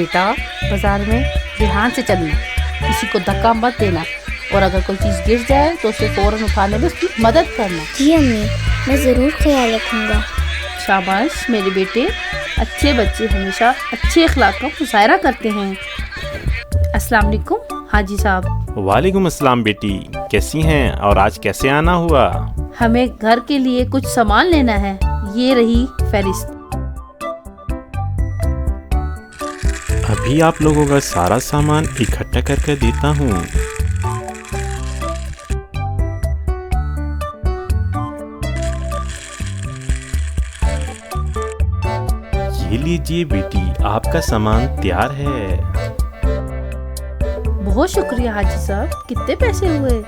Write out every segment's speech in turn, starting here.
बेटा, बाजार में ध्यान से चलना, किसी को धक्का मत देना और अगर कोई चीज़ गिर जाए तो उसे फ़ौरन उठाने में उसकी मदद करना। जी अम्मी, मैं ज़रूर ख्याल रखूँगा। शाबाश मेरे बेटे, अच्छे बच्चे हमेशा अच्छे अखलाक का मुजाहरा करते हैं। अस्सलाम वालेकुम हाजी साहब। वालेकुम अस्सलाम बेटी, कैसी हैं और आज कैसे आना हुआ? हमें घर के लिए कुछ सामान लेना है, ये रही फहरिस्त। अभी आप लोगों का सारा सामान इकट्ठा करके देता हूँ। ये लीजिए बेटी, आपका सामान तैयार है। बहुत शुक्रिया हाजी साहब। कितने पैसे हुए?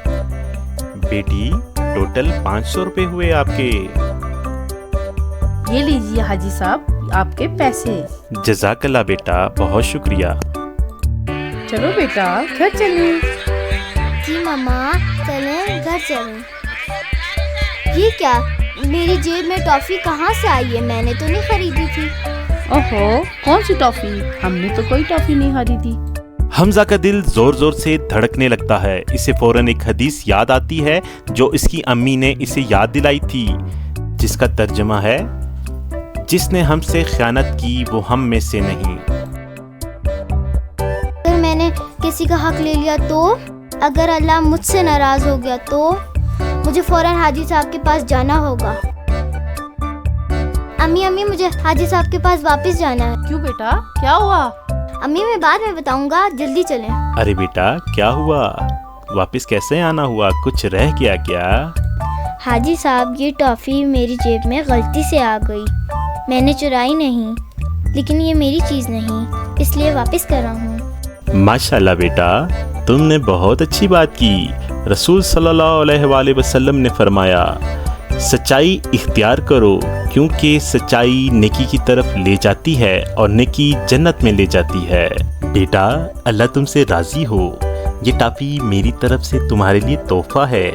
बेटी टोटल 500 रुपए हुए आपके। ये लीजिए हाजी साहब आपके पैसे। जज़ाकल्लाह बेटा, बहुत शुक्रिया। चलो बेटा घर चलें। जी मामा, चलें घर चलें। ये क्या, मेरी जेब में टॉफ़ी कहाँ से आई है? मैंने तो नहीं खरीदी थी। ओहो, कौन सी टॉफ़ी? हमने तो कोई टॉफ़ी नहीं खरीदी। हमजा का दिल जोर जोर से धड़कने लगता है। इसे फौरन एक हदीस याद आती है जो इसकी अम्मी ने इसे याद दिलाई थी, जिसका तर्जुमा है, जिसने हमसे ख़यानत की वो हम में से नहीं। अगर मैंने किसी का हक ले लिया तो, अगर अल्लाह मुझसे नाराज़ हो गया तो मुझे फौरन हाजी साहब के पास जाना होगा। अम्मी, मुझे हाजी साहब के पास वापस जाना है। क्यों बेटा, क्या हुआ? अम्मी, मैं बाद में बताऊंगा, जल्दी चलें। अरे बेटा, क्या हुआ? वापस कैसे आना हुआ? कुछ रह गया क्या? हाजी साहब, ये टॉफ़ी मेरी जेब में गलती से आ गई। मैंने चुराई नहीं, लेकिन ये मेरी चीज़ नहीं, इसलिए वापस कर रहा हूँ। माशाल्लाह बेटा, तुमने बहुत अच्छी बात की। रसूल सल्लल्लाहु अलैहि वसल्लम ने फरमाया, सच्चाई इख्तियार करो, क्योंकि सच्चाई नेकी की तरफ ले जाती है और नेकी जन्नत में ले जाती है। बेटा, अल्लाह तुमसे राज़ी हो। ये टॉफ़ी मेरी तरफ से तुम्हारे लिए तोहफा है।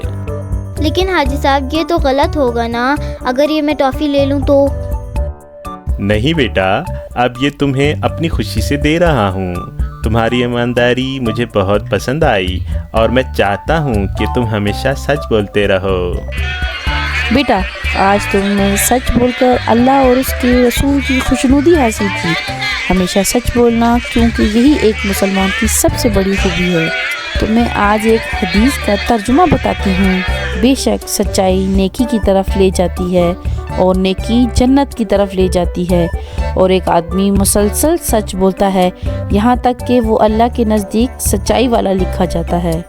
लेकिन हाजी साहब, ये तो गलत होगा ना? अगर ये मैं टॉफ़ी ले लूँ तो? नहीं बेटा, अब ये तुम्हें अपनी खुशी से दे रहा हूँ। तुम्हारी ईमानदारी मुझे बहुत पसंद आई और मैं चाहता हूँ कि तुम हमेशा सच बोलते रहो। बेटा, आज तुमने सच बोलकर अल्लाह और उसके रसूल की खुशनुदी हासिल की। हमेशा सच बोलना, क्योंकि यही एक मुसलमान की सबसे बड़ी खूबी है। तो मैं आज एक हदीस का तर्जुमा बताती हूँ। बेशक सच्चाई नेकी की तरफ ले जाती है और नेकी जन्नत की तरफ ले जाती है, और एक आदमी मुसलसल सच बोलता है यहाँ तक कि वो अल्लाह के नज़दीक सच्चाई वाला लिखा जाता है।